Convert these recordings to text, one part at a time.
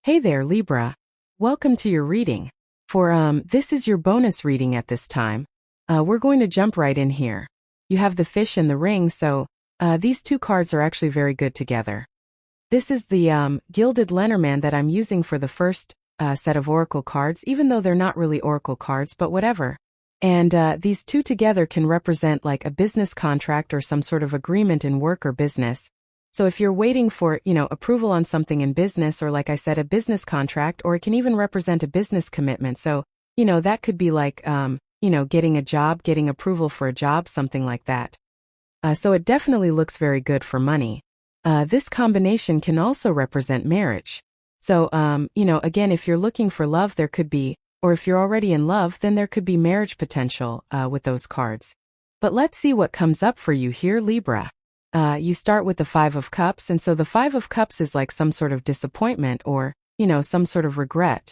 Hey there, Libra. Welcome to your reading. This is your bonus reading at this time. We're going to jump right in here. You have the fish and the ring, so these two cards are actually very good together. This is the Gilded Lenormand that I'm using for the first set of oracle cards, even though they're not really oracle cards, but whatever. And these two together can represent like a business contract or some sort of agreement in work or business. So if you're waiting for, approval on something in business, or like I said, a business contract, or it can even represent a business commitment. So, that could be like, getting a job, getting approval for a job, something like that. So it definitely looks very good for money. This combination can also represent marriage. So, again, if you're looking for love, there could be, or if you're already in love, then there could be marriage potential with those cards. But let's see what comes up for you here, Libra. You start with the Five of Cups, and so the Five of Cups is like some sort of disappointment or, some sort of regret.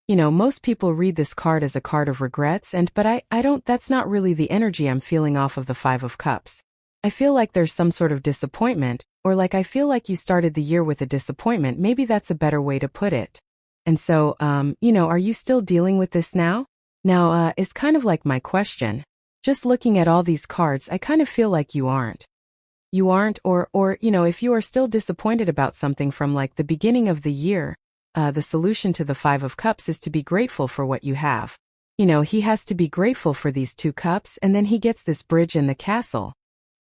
Most people read this card as a card of regrets, but I don't, that's not really the energy I'm feeling off of the Five of Cups. I feel like there's some sort of disappointment, or like I feel like you started the year with a disappointment. Maybe that's a better way to put it. And so, are you still dealing with this now? Now, is kind of like my question. Just looking at all these cards, I kind of feel like you aren't. You aren't, or if you are still disappointed about something from like the beginning of the year, the solution to the Five of Cups is to be grateful for what you have. He has to be grateful for these two cups, and then he gets this bridge and the castle.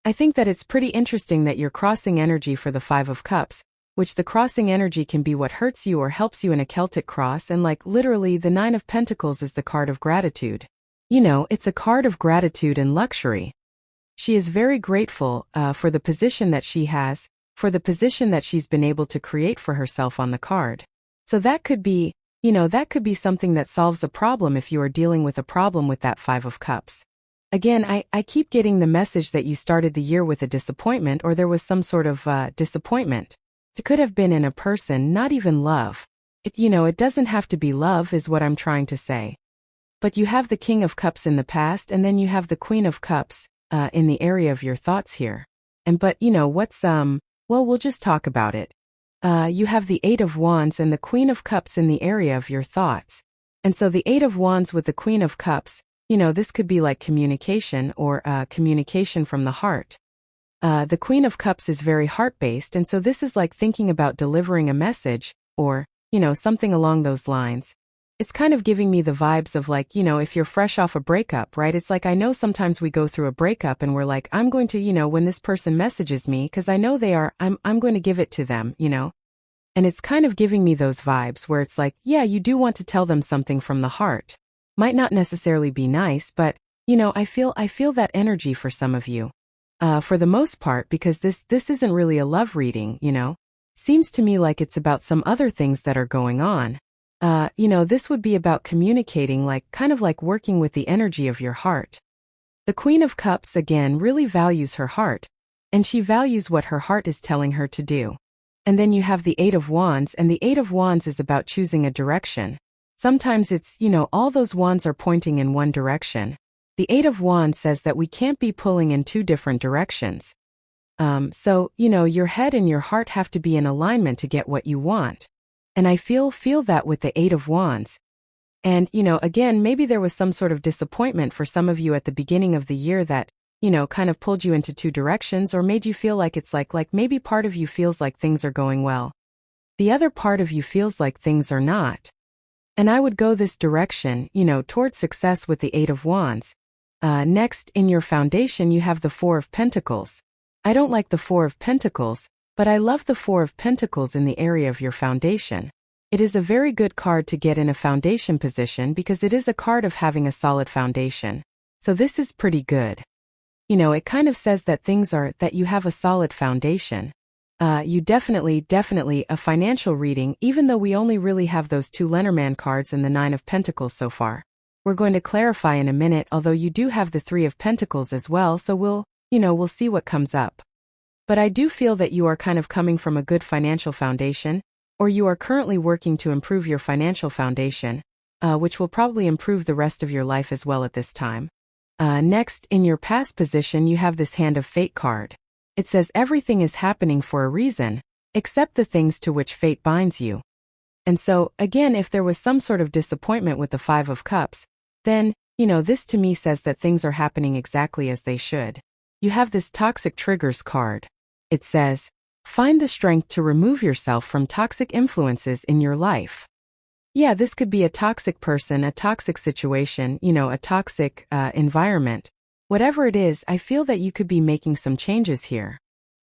I think that it's pretty interesting that you're crossing energy for the Five of Cups, which the crossing energy can be what hurts you or helps you in a Celtic cross, and like literally the Nine of Pentacles is the card of gratitude. It's a card of gratitude and luxury. She is very grateful for the position that she has, for the position that she's been able to create for herself on the card. So that could be, something that solves a problem if you are dealing with a problem with that Five of Cups. Again, I keep getting the message that you started the year with a disappointment, or there was some sort of disappointment. It could have been in a person, not even love. It doesn't have to be love is what I'm trying to say. But you have the King of Cups in the past, and then you have the Queen of Cups in the area of your thoughts here. But we'll just talk about it. You have the Eight of Wands and the Queen of Cups in the area of your thoughts. And so the Eight of Wands with the Queen of Cups, this could be like communication or communication from the heart. The Queen of Cups is very heart-based, and so this is like thinking about delivering a message or, something along those lines. It's kind of giving me the vibes of like, if you're fresh off a breakup, right? It's like I know sometimes we go through a breakup and we're like, I'm going to, when this person messages me, because I know they are, I'm going to give it to them, And it's kind of giving me those vibes where it's like, yeah, you do want to tell them something from the heart. Might not necessarily be nice, but, I feel that energy for some of you. For the most part, because this isn't really a love reading, Seems to me like it's about some other things that are going on. This would be about communicating, kind of like working with the energy of your heart. The Queen of Cups, again, really values her heart, and she values what her heart is telling her to do. And then you have the Eight of Wands, and the Eight of Wands is about choosing a direction. Sometimes it's, all those wands are pointing in one direction. The Eight of Wands says that we can't be pulling in two different directions. So, your head and your heart have to be in alignment to get what you want. And I feel that with the Eight of Wands. And, again, maybe there was some sort of disappointment for some of you at the beginning of the year that, kind of pulled you into two directions or made you feel like it's like maybe part of you feels like things are going well. The other part of you feels like things are not. And I would go this direction, towards success with the Eight of Wands. Next, in your foundation, you have the Four of Pentacles. I don't like the Four of Pentacles, but I love the Four of Pentacles in the area of your foundation. It is a very good card to get in a foundation position because it is a card of having a solid foundation. So this is pretty good. It kind of says that that you have a solid foundation. You definitely a financial reading, even though we only really have those two Lenormand cards and the Nine of Pentacles so far. We're going to clarify in a minute, although you do have the Three of Pentacles as well, so we'll see what comes up. But I do feel that you are kind of coming from a good financial foundation, or you are currently working to improve your financial foundation, which will probably improve the rest of your life as well at this time. Next, in your past position, you have this Hand of Fate card. It says everything is happening for a reason, except the things to which fate binds you. And so, again, if there was some sort of disappointment with the Five of Cups, then, this to me says that things are happening exactly as they should. You have this toxic triggers card. It says, find the strength to remove yourself from toxic influences in your life. Yeah, this could be a toxic person, a toxic situation, a toxic environment. Whatever it is, I feel that you could be making some changes here.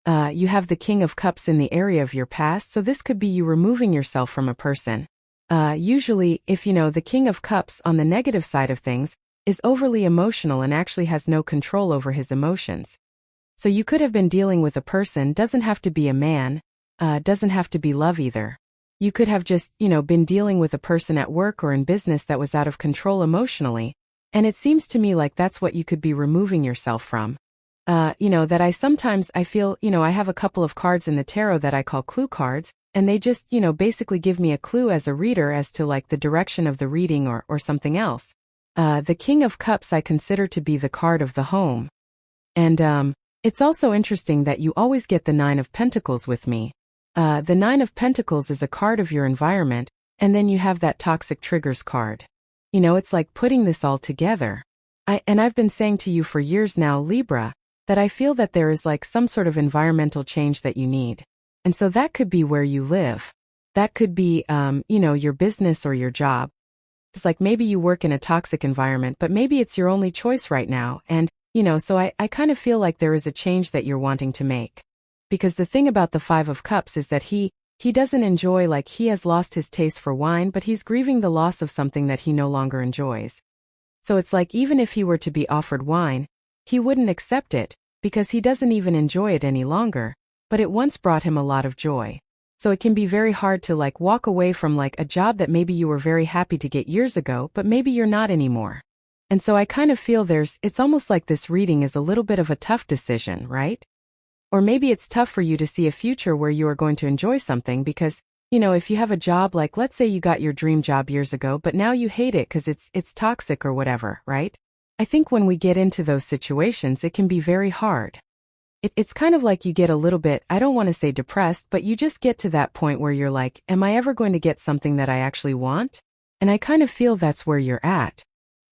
You have the King of Cups in the area of your past, so this could be you removing yourself from a person. Usually, if the King of Cups on the negative side of things is overly emotional and actually has no control over his emotions. So you could have been dealing with a person, doesn't have to be a man, doesn't have to be love either. You could have just, been dealing with a person at work or in business that was out of control emotionally, and it seems to me like that's what you could be removing yourself from. That I feel, I have a couple of cards in the tarot that I call clue cards, and they just, basically give me a clue as a reader as to like the direction of the reading or something else. The King of Cups I consider to be the card of the home. And, it's also interesting that you always get the Nine of Pentacles with me. The Nine of Pentacles is a card of your environment, and then you have that toxic triggers card. It's like putting this all together. I've been saying to you for years now, Libra, that I feel that there is like some sort of environmental change that you need. And so that could be where you live. That could be, your business or your job. It's like maybe you work in a toxic environment, but maybe it's your only choice right now. And, so I kind of feel like there is a change that you're wanting to make. Because the thing about the Five of Cups is that he doesn't enjoy, like he has lost his taste for wine, but he's grieving the loss of something that he no longer enjoys. So it's like even if he were to be offered wine, he wouldn't accept it, because he doesn't even enjoy it any longer, but it once brought him a lot of joy. So it can be very hard to like walk away from like a job that maybe you were very happy to get years ago, but maybe you're not anymore. And so I kind of feel it's almost like this reading is a little bit of a tough decision, right? Or maybe it's tough for you to see a future where you are going to enjoy something because, if you have a job, like let's say you got your dream job years ago, but now you hate it because it's toxic or whatever, right? I think when we get into those situations, it can be very hard. It's kind of like you get a little bit, I don't want to say depressed, but you just get to that point where you're like, am I ever going to get something that I actually want? And I kind of feel that's where you're at.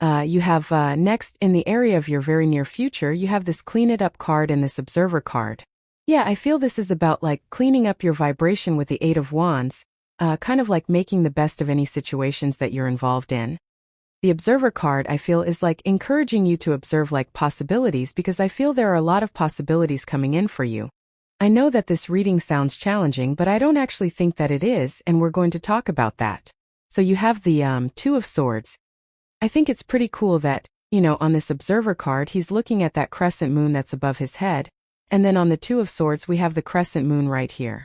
You have, next, in the area of your very near future, you have this Clean It Up card and this Observer card. Yeah, I feel this is about like cleaning up your vibration with the Eight of Wands, kind of like making the best of any situations that you're involved in. The Observer card, I feel, is like encouraging you to observe like possibilities because I feel there are a lot of possibilities coming in for you. I know that this reading sounds challenging, but I don't actually think that it is, and we're going to talk about that. So you have the Two of Swords. I think it's pretty cool that, on this Observer card, he's looking at that crescent moon that's above his head, and then on the Two of Swords, we have the crescent moon right here.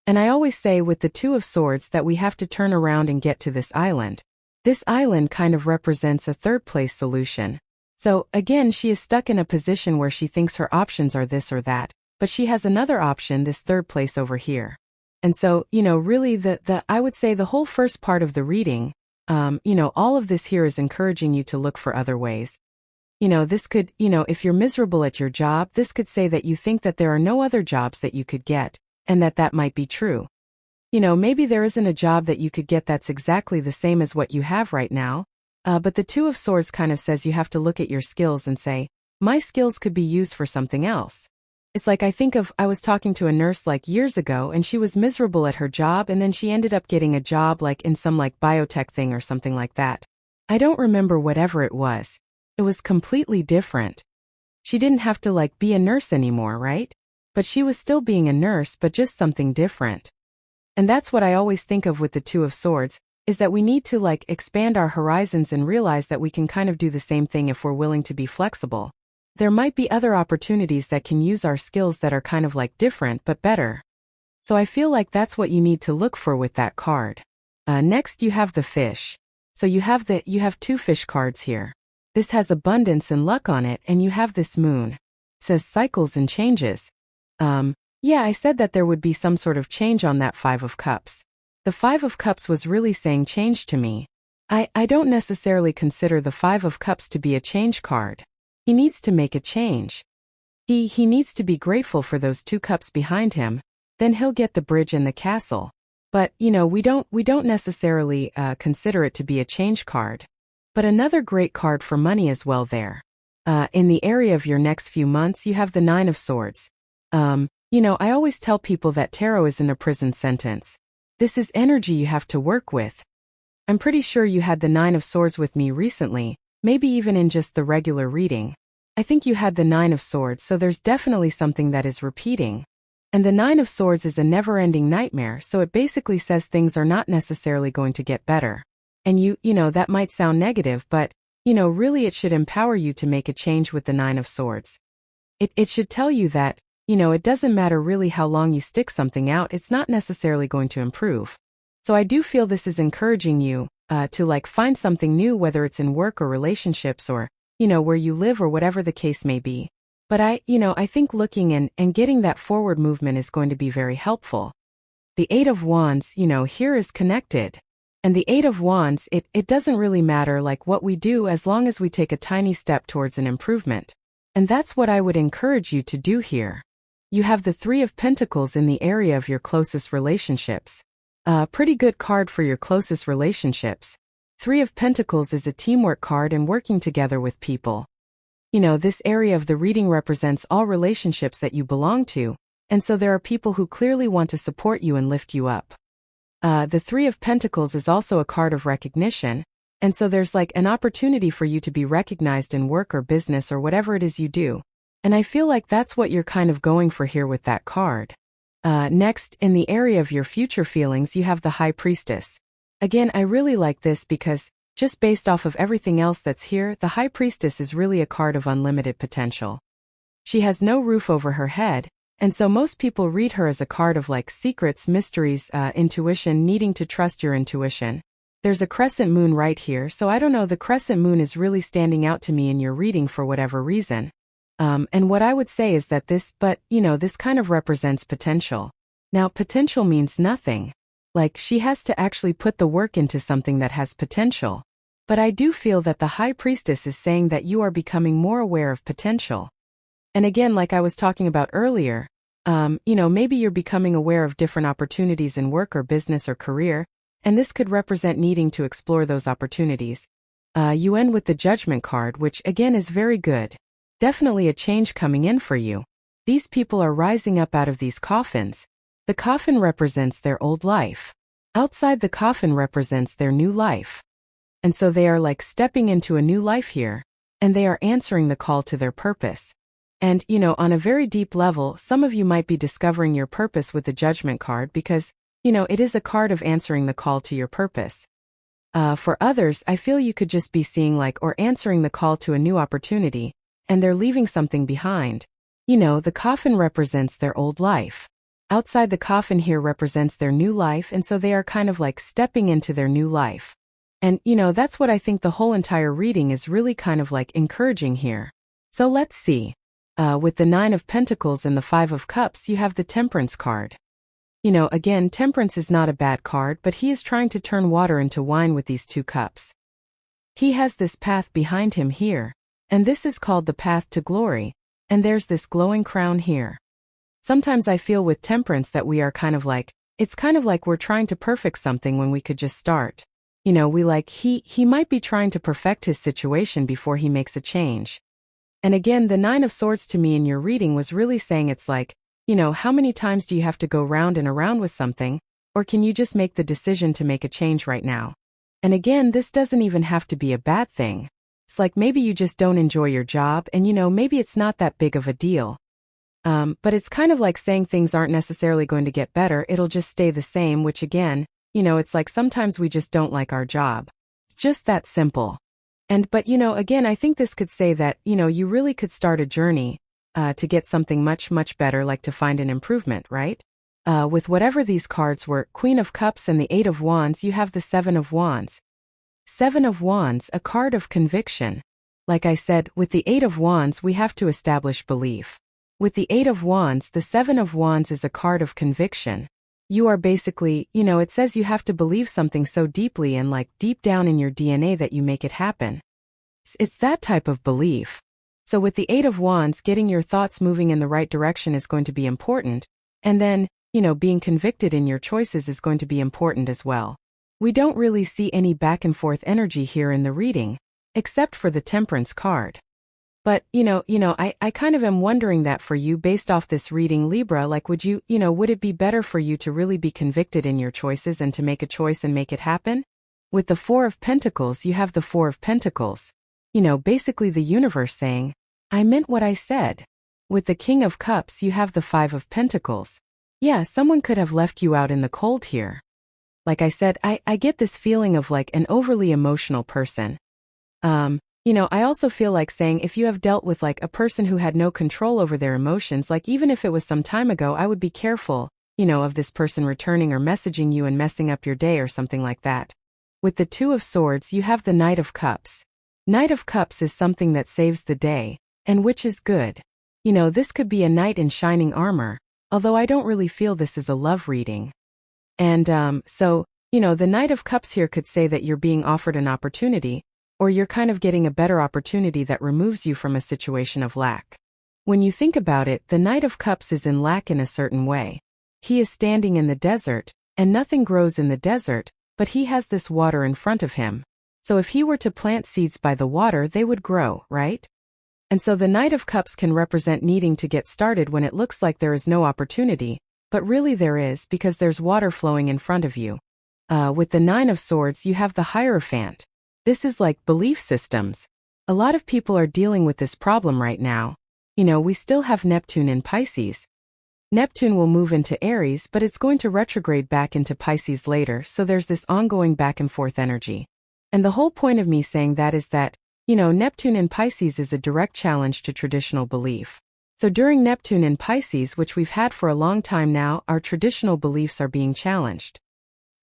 And I always say with the Two of Swords that we have to turn around and get to this island. This island kind of represents a third place solution. So, again, she is stuck in a position where she thinks her options are this or that, but she has another option, this third place over here. And so, really I would say the whole first part of the reading, all of this here is encouraging you to look for other ways. This could, if you're miserable at your job, this could say that you think that there are no other jobs that you could get, and that might be true. Maybe there isn't a job that you could get that's exactly the same as what you have right now, but the Two of Swords kind of says you have to look at your skills and say, my skills could be used for something else. It's like I was talking to a nurse like years ago and she was miserable at her job and then she ended up getting a job like in some like biotech thing or something like that. I don't remember whatever it was. It was completely different. She didn't have to like be a nurse anymore, right? But she was still being a nurse, but just something different. And that's what I always think of with the Two of Swords, is that we need to like expand our horizons and realize that we can kind of do the same thing if we're willing to be flexible. There might be other opportunities that can use our skills that are kind of like different but better. So I feel like that's what you need to look for with that card. Next you have the Fish. So you have two fish cards here. This has abundance and luck on it, and you have this moon. It says cycles and changes. Yeah, I said that there would be some sort of change on that Five of Cups. The Five of Cups was really saying change to me. I don't necessarily consider the Five of Cups to be a change card. He needs to make a change. He needs to be grateful for those two cups behind him, then he'll get the bridge and the castle. But, we don't necessarily consider it to be a change card. But another great card for money as well there. In the area of your next few months, you have the Nine of Swords. I always tell people that tarot isn't a prison sentence. This is energy you have to work with. I'm pretty sure you had the Nine of Swords with me recently, maybe even in just the regular reading. I think you had the Nine of Swords, so there's definitely something that is repeating. And the Nine of Swords is a never-ending nightmare, so it basically says things are not necessarily going to get better. And that might sound negative, but, really it should empower you to make a change with the Nine of Swords. It should tell you that, it doesn't matter really how long you stick something out, it's not necessarily going to improve. So I do feel this is encouraging you to find something new, whether it's in work or relationships or, where you live or whatever the case may be. But I think looking and getting that forward movement is going to be very helpful. The Eight of Wands, here is connected. And the Eight of Wands, it doesn't really matter what we do as long as we take a tiny step towards an improvement. And that's what I would encourage you to do here. You have the Three of Pentacles in the area of your closest relationships. Pretty good card for your closest relationships. Three of Pentacles is a teamwork card and working together with people. This area of the reading represents all relationships that you belong to, and so there are people who clearly want to support you and lift you up. The Three of Pentacles is also a card of recognition, and so there's an opportunity for you to be recognized in work or business or whatever it is you do. And I feel like that's what you're kind of going for here with that card. Next, in the area of your future feelings, you have the High Priestess. Again, I really like this because, just based off of everything else that's here, the High Priestess is really a card of unlimited potential. She has no roof over her head, and so most people read her as a card of secrets, mysteries, intuition, needing to trust your intuition. There's a crescent moon right here, so I don't know, the crescent moon is really standing out to me in your reading for whatever reason. And what I would say is that this kind of represents potential. Now, potential means nothing. She has to actually put the work into something that has potential. But I do feel that the High Priestess is saying that you are becoming more aware of potential. And again, like I was talking about earlier, maybe you're becoming aware of different opportunities in work or business or career, and this could represent needing to explore those opportunities. You end with the Judgment card, which again is very good. Definitely a change coming in for you. These people are rising up out of these coffins. The coffin represents their old life. Outside the coffin represents their new life. And so they are stepping into a new life here, and they are answering the call to their purpose. And, on a very deep level, some of you might be discovering your purpose with the Judgment card because, it is a card of answering the call to your purpose. For others, I feel you could just be seeing or answering the call to a new opportunity, and they're leaving something behind. The coffin represents their old life. Outside the coffin here represents their new life, and so they are kind of stepping into their new life. And, that's what I think the whole entire reading is really kind of encouraging here. So let's see. With the Nine of Pentacles and the Five of Cups, you have the Temperance card. Again, Temperance is not a bad card, but he is trying to turn water into wine with these two cups. He has this path behind him here, and this is called the path to glory, and there's this glowing crown here. Sometimes I feel with Temperance that we are kind of it's kind of like we're trying to perfect something when we could just start. He might be trying to perfect his situation before he makes a change. And again, the Nine of Swords to me in your reading was really saying it's how many times do you have to go round and around with something, or can you just make the decision to make a change right now? And again, this doesn't even have to be a bad thing. It's maybe you just don't enjoy your job and maybe it's not that big of a deal. But it's kind of saying things aren't necessarily going to get better, it'll just stay the same, which again, it's sometimes we just don't like our job. Just that simple. But again, I think this could say that, you really could start a journey, to get something much, much better, to find an improvement, right? With whatever these cards were, Queen of Cups and the Eight of Wands, you have the Seven of Wands. Seven of Wands, a card of conviction. Like I said, with the Eight of Wands, we have to establish belief. With the Eight of Wands, the Seven of Wands is a card of conviction. You are basically, it says you have to believe something so deeply and deep down in your DNA that you make it happen. It's that type of belief. So with the Eight of Wands, getting your thoughts moving in the right direction is going to be important. And then, being convicted in your choices is going to be important as well. We don't really see any back and forth energy here in the reading, except for the Temperance card. But, I kind of am wondering that for you based off this reading, Libra, like would it be better for you to really be convicted in your choices and to make a choice and make it happen? With the Four of Pentacles, you have the Four of Pentacles. Basically the universe saying, I meant what I said. With the King of Cups, you have the Five of Pentacles. Yeah, someone could have left you out in the cold here. Like I said, I get this feeling of like an overly emotional person. I also feel like saying if you have dealt with like a person who had no control over their emotions, like even if it was some time ago, I would be careful, of this person returning or messaging you and messing up your day or something like that. With the Two of Swords, you have the Knight of Cups. Knight of Cups is something that saves the day, and which is good. This could be a knight in shining armor, although I don't really feel this is a love reading. And, the Knight of Cups here could say that you're being offered an opportunity, or you're kind of getting a better opportunity that removes you from a situation of lack. When you think about it, the Knight of Cups is in lack in a certain way. He is standing in the desert, and nothing grows in the desert, but he has this water in front of him. So if he were to plant seeds by the water, they would grow, right? And so the Knight of Cups can represent needing to get started when it looks like there is no opportunity, but really there is because there's water flowing in front of you. With the Nine of Swords, you have the Hierophant. This is like belief systems. A lot of people are dealing with this problem right now. We still have Neptune in Pisces. Neptune will move into Aries, but it's going to retrograde back into Pisces later, so there's this ongoing back and forth energy. And the whole point of me saying that is that, Neptune in Pisces is a direct challenge to traditional belief. So during Neptune in Pisces, which we've had for a long time now, our traditional beliefs are being challenged.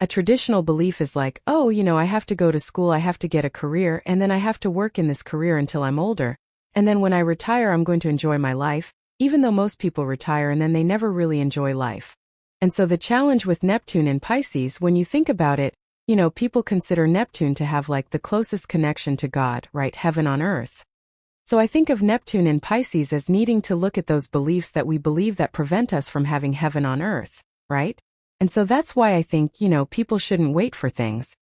A traditional belief is like, I have to go to school, I have to get a career, and then I have to work in this career until I'm older. And then when I retire, I'm going to enjoy my life, even though most people retire and then they never really enjoy life. And so the challenge with Neptune in Pisces, when you think about it, people consider Neptune to have like the closest connection to God, right? Heaven on earth. So I think of Neptune in Pisces as needing to look at those beliefs that we believe that prevent us from having heaven on earth, right? And so that's why I think, people shouldn't wait for things.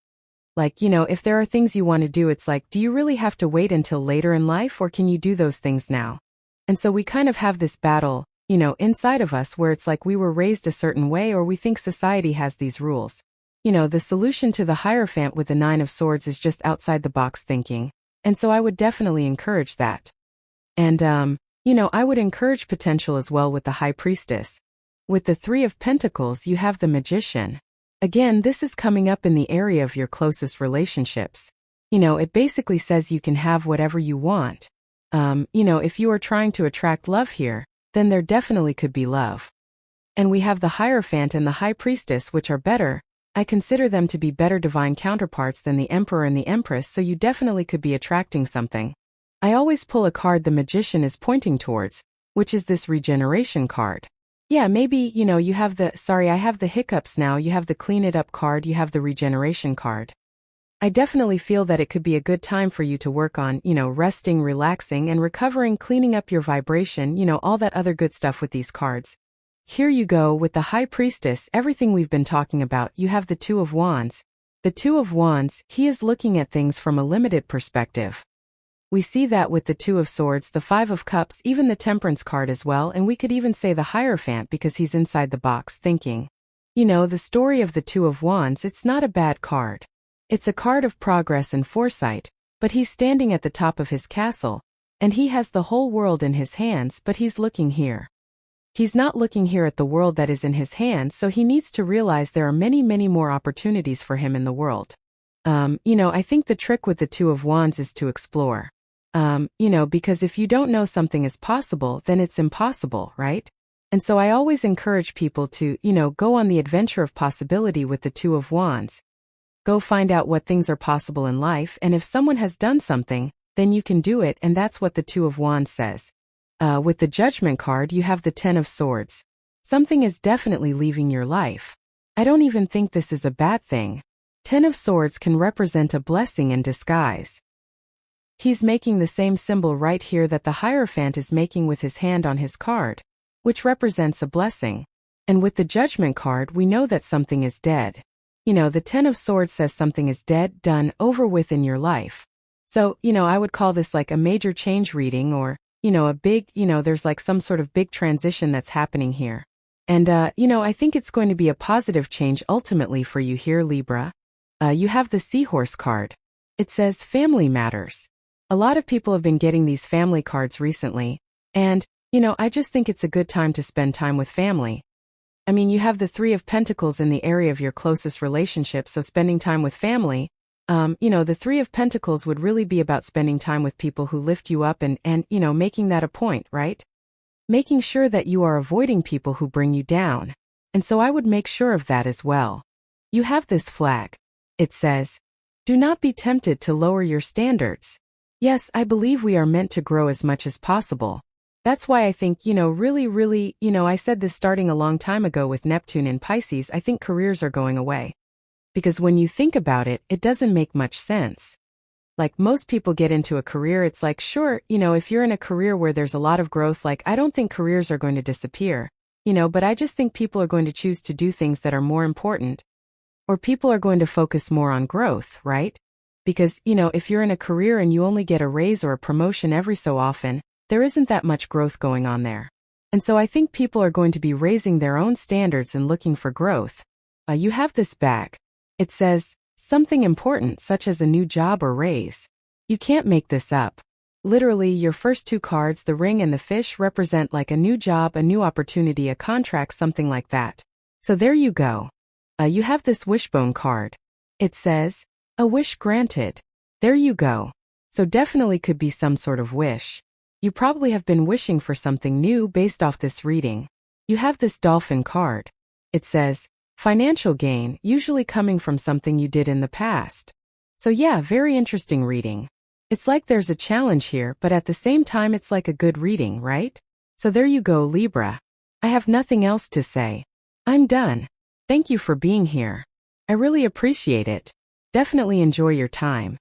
Like, if there are things you want to do, it's like, do you really have to wait until later in life, or can you do those things now? And so we kind of have this battle, inside of us where it's like we were raised a certain way or we think society has these rules. The solution to the Hierophant with the Nine of Swords is just outside the box thinking. And so I would definitely encourage that. And, I would encourage potential as well with the High Priestess. With the Three of Pentacles, you have the Magician. Again, this is coming up in the area of your closest relationships. It basically says you can have whatever you want. If you are trying to attract love here, then there definitely could be love. And we have the Hierophant and the High Priestess, which are better. I consider them to be better divine counterparts than the Emperor and the Empress, so you definitely could be attracting something. I always pull a card the Magician is pointing towards, which is this regeneration card. Yeah, maybe, you have I have the hiccups now, you have the clean it up card, you have the regeneration card. I definitely feel that it could be a good time for you to work on, resting, relaxing, and recovering, cleaning up your vibration, all that other good stuff with these cards. Here you go with the High Priestess, everything we've been talking about, you have the Two of Wands. The Two of Wands, he is looking at things from a limited perspective. We see that with the Two of Swords, the Five of Cups, even the Temperance card as well, and we could even say the Hierophant because he's inside the box thinking. The story of the Two of Wands, it's not a bad card. It's a card of progress and foresight, but he's standing at the top of his castle, and he has the whole world in his hands, but he's looking here. He's not looking here at the world that is in his hands, so he needs to realize there are many, many more opportunities for him in the world. I think the trick with the Two of Wands is to explore. Because if you don't know something is possible, then it's impossible, right? And so I always encourage people to, go on the adventure of possibility with the Two of Wands. Go find out what things are possible in life, and if someone has done something, then you can do it, and that's what the Two of Wands says. With the Judgment card, you have the Ten of Swords. Something is definitely leaving your life. I don't even think this is a bad thing. Ten of Swords can represent a blessing in disguise. He's making the same symbol right here that the Hierophant is making with his hand on his card, which represents a blessing. And with the Judgment card, we know that something is dead. The Ten of Swords says something is dead, done, over with in your life. So, I would call this like a major change reading, or, a big, there's like some sort of big transition that's happening here. And, I think it's going to be a positive change ultimately for you here, Libra. You have the Seahorse card. It says family matters. A lot of people have been getting these family cards recently. And, I just think it's a good time to spend time with family. I mean, you have the Three of Pentacles in the area of your closest relationships, so spending time with family, the Three of Pentacles would really be about spending time with people who lift you up and making that a point, right? Making sure that you are avoiding people who bring you down. And so I would make sure of that as well. You have this flag. It says, do not be tempted to lower your standards. Yes, I believe we are meant to grow as much as possible. That's why I think, really, I said this starting a long time ago with Neptune in Pisces, I think careers are going away. Because when you think about it, it doesn't make much sense. Like most people get into a career, it's like, sure, if you're in a career where there's a lot of growth, like I don't think careers are going to disappear, but I just think people are going to choose to do things that are more important. Or people are going to focus more on growth, right? Because, if you're in a career and you only get a raise or a promotion every so often, there isn't that much growth going on there. And so I think people are going to be raising their own standards and looking for growth. You have this bag. It says, something important such as a new job or raise. You can't make this up. Literally, your first two cards, the ring and the fish, represent like a new job, a new opportunity, a contract, something like that. So there you go. You have this wishbone card. It says, a wish granted. There you go. So definitely could be some sort of wish. You probably have been wishing for something new based off this reading. You have this dolphin card. It says, financial gain, usually coming from something you did in the past. So yeah, very interesting reading. It's like there's a challenge here, but at the same time it's like a good reading, right? So there you go, Libra. I have nothing else to say. I'm done. Thank you for being here. I really appreciate it. Definitely enjoy your time.